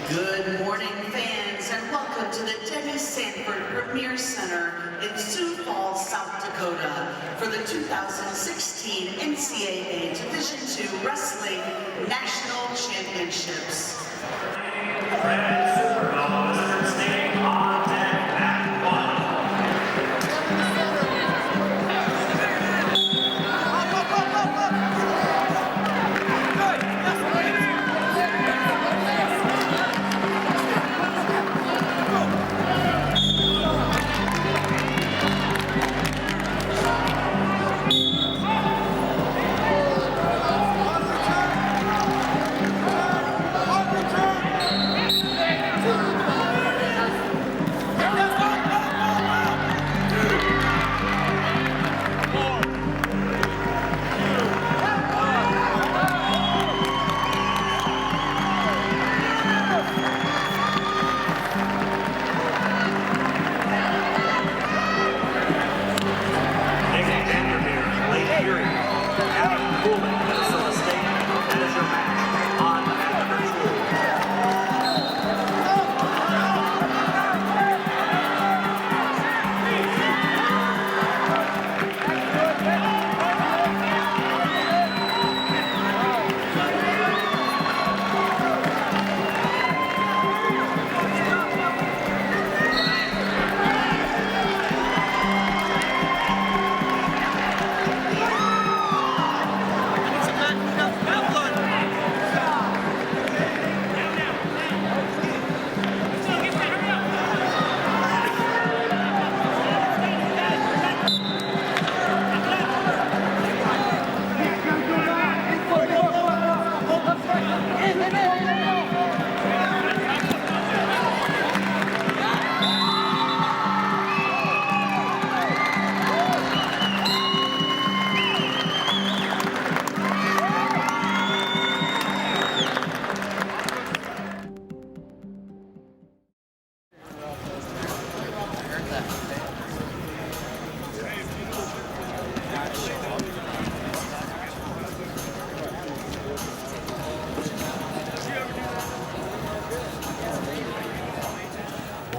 Speaker 17: Good morning, fans, and welcome to the Denny Sanford Premier Center in Sioux Falls, South Dakota for the 2016 NCAA Division II Wrestling National Championships.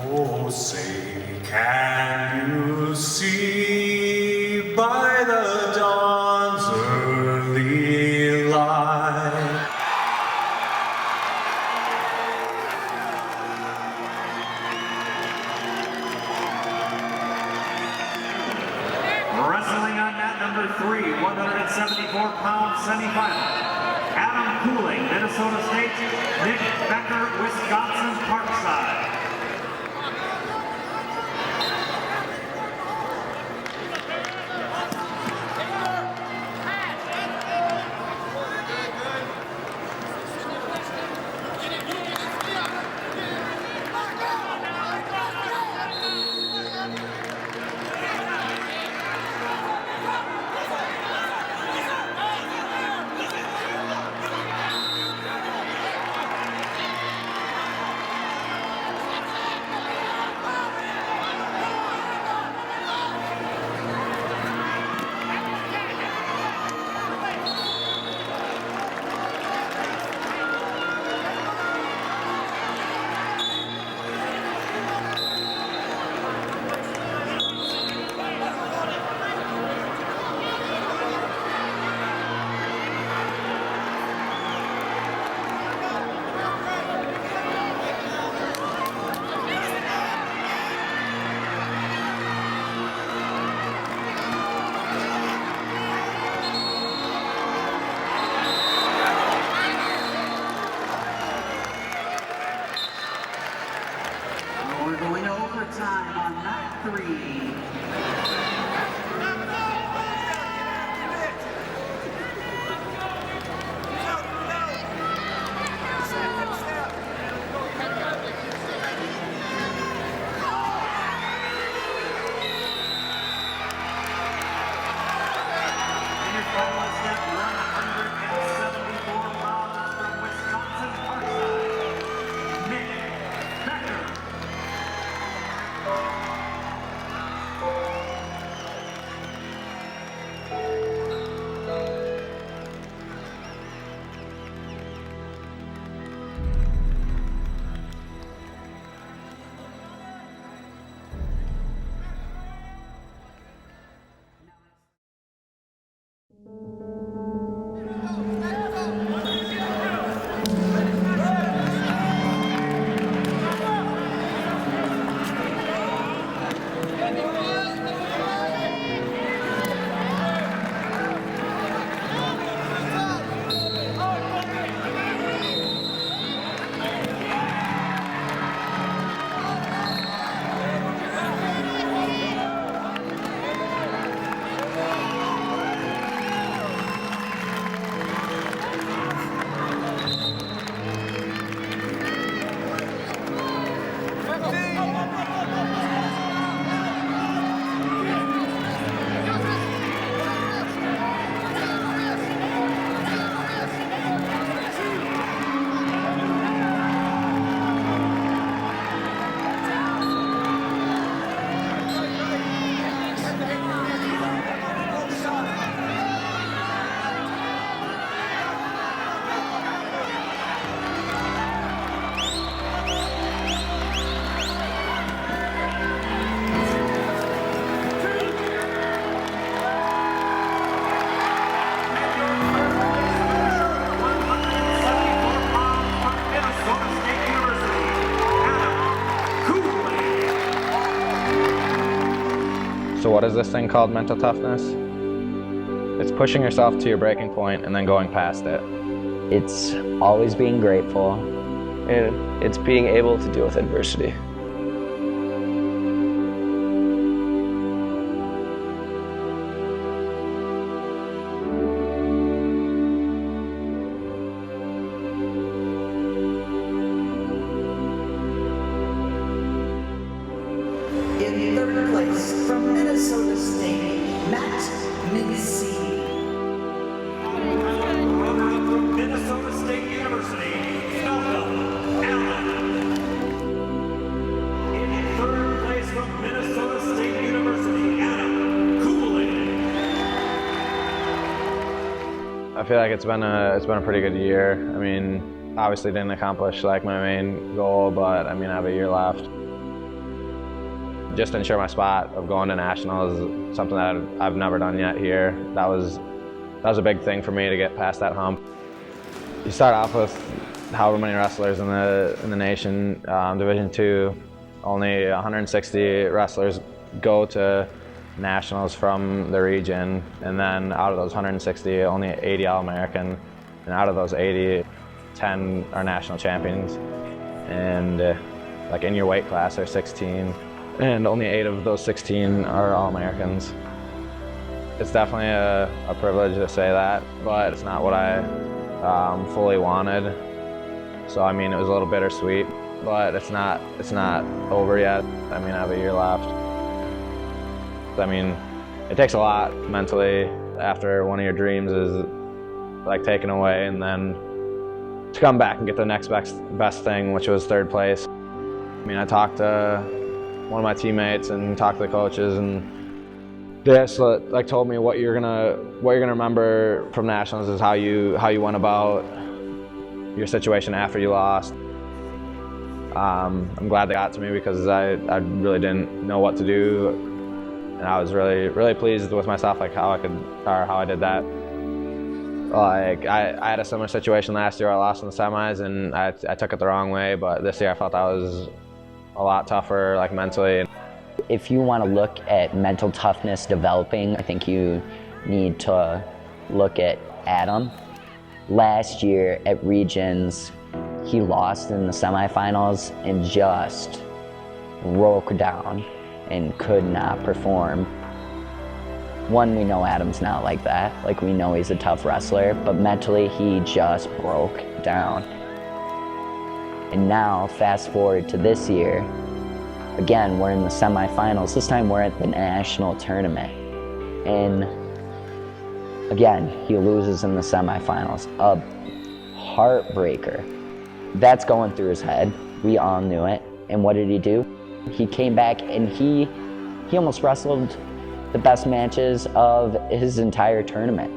Speaker 18: Oh, say, can you see by the dawn's early light
Speaker 6: number 3, 174-pound semifinal. Adam Cooling, Minnesota State. Nick Becker, Wisconsin Parkside.
Speaker 17: We're going to overtime on mat 3.
Speaker 7: So what is this thing called mental toughness? It's pushing yourself to your breaking point and then going past it.
Speaker 5: It's always being grateful.
Speaker 2: And it's being able to deal with adversity.
Speaker 17: In third place from Minnesota State, Matt Mincy.
Speaker 6: Runner-up from Minnesota State University, Malcolm Allen. In third place from Minnesota State University, Adam Cooling.
Speaker 7: I feel like it's been a pretty good year. I mean, obviously didn't accomplish like my main goal, but I mean I have a year left. Just to ensure my spot of going to nationals is something that I've never done yet here. That was a big thing for me to get past that hump. You start off with however many wrestlers in the nation. Division II, only 160 wrestlers go to nationals from the region, and then out of those 160, only 80 All-American, and out of those 80, 10 are national champions. And like in your weight class, there's 16, and only 8 of those 16 are All-Americans. It's definitely a privilege to say that, but it's not what I fully wanted. So I mean, it was a little bittersweet, but it's not over yet. I mean, I have a year left. I mean, it takes a lot mentally after one of your dreams is like taken away, and then to come back and get the next best thing, which was 3rd place. I mean, I talked to one of my teammates and talked to the coaches, and they just like told me what you're gonna remember from nationals is how you went about your situation after you lost. I'm glad they got to me because I really didn't know what to do, and I was really pleased with myself, like how I did that. Like I had a similar situation last year. I lost in the semis, and I took it the wrong way. But this year I felt I was a lot tougher, like mentally.
Speaker 5: If you want to look at mental toughness developing, I think you need to look at Adam. Last year at Regions, he lost in the semifinals and just broke down and could not perform. One, we know Adam's not like that. Like, we know he's a tough wrestler, but mentally he just broke down. And now, fast forward to this year, again, we're in the semifinals. This time we're at the national tournament. And again, he loses in the semifinals. A heartbreaker. That's going through his head. We all knew it. And what did he do? He came back and he almost wrestled the best matches of his entire tournament.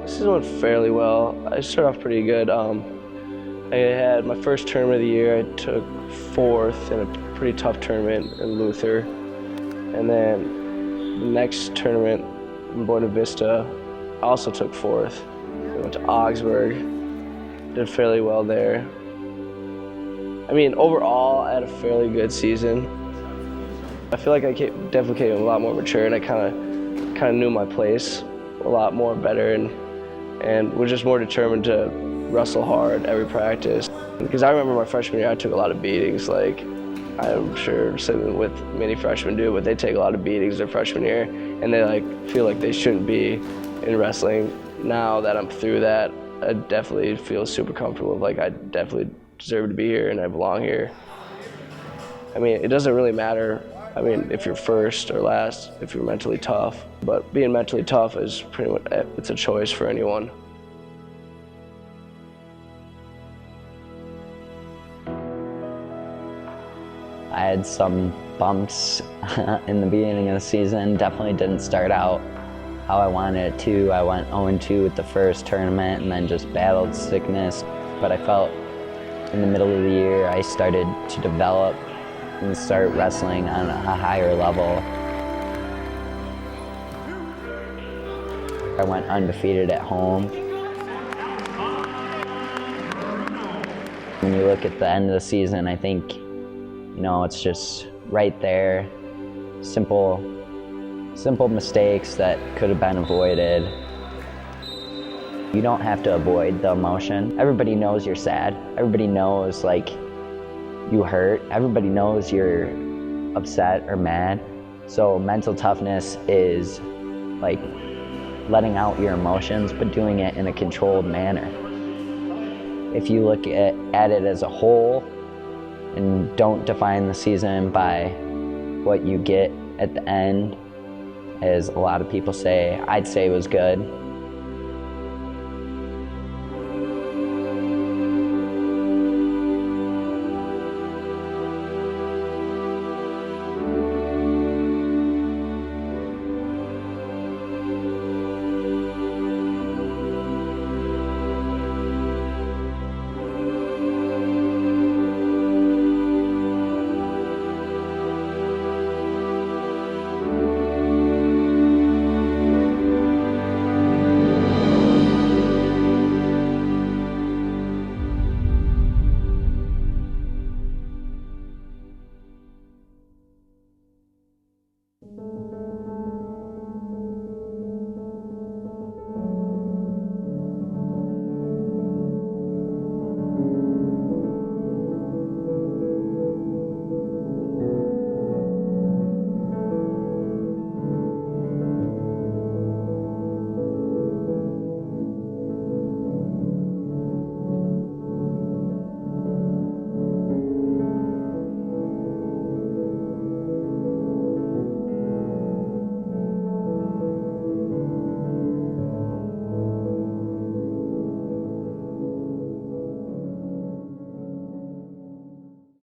Speaker 2: This season went fairly well. I started off pretty good. I had my first tournament of the year. I took 4th in a pretty tough tournament in Luther. And then the next tournament in Buena Vista, I also took 4th. I went to Augsburg, did fairly well there. I mean, overall, I had a fairly good season. I feel like I definitely came a lot more mature, and I kind of knew my place a lot more better, and was just more determined to wrestle hard every practice. Because I remember my freshman year, I took a lot of beatings. Like, I'm sure sitting with many freshmen do, but they take a lot of beatings their freshman year, and they feel like they shouldn't be in wrestling. Now that I'm through that, I definitely feel super comfortable. Like, I definitely deserve to be here and I belong here. I mean, it doesn't really matter, I mean, if you're first or last, if you're mentally tough. But being mentally tough is pretty much, it's a choice for anyone.
Speaker 5: I had some bumps in the beginning of the season. Definitely didn't start out how I wanted it to. I went 0-2 with the first tournament and then just battled sickness. But I felt in the middle of the year, I started to develop and start wrestling on a higher level. I went undefeated at home. When you look at the end of the season, I think, it's just right there. Simple mistakes that could have been avoided. You don't have to avoid the emotion. Everybody knows you're sad. Everybody knows, you hurt. Everybody knows you're upset or mad. So mental toughness is, letting out your emotions, but doing it in a controlled manner. If you look at it as a whole and don't define the season by what you get at the end, as a lot of people say, I'd say it was good.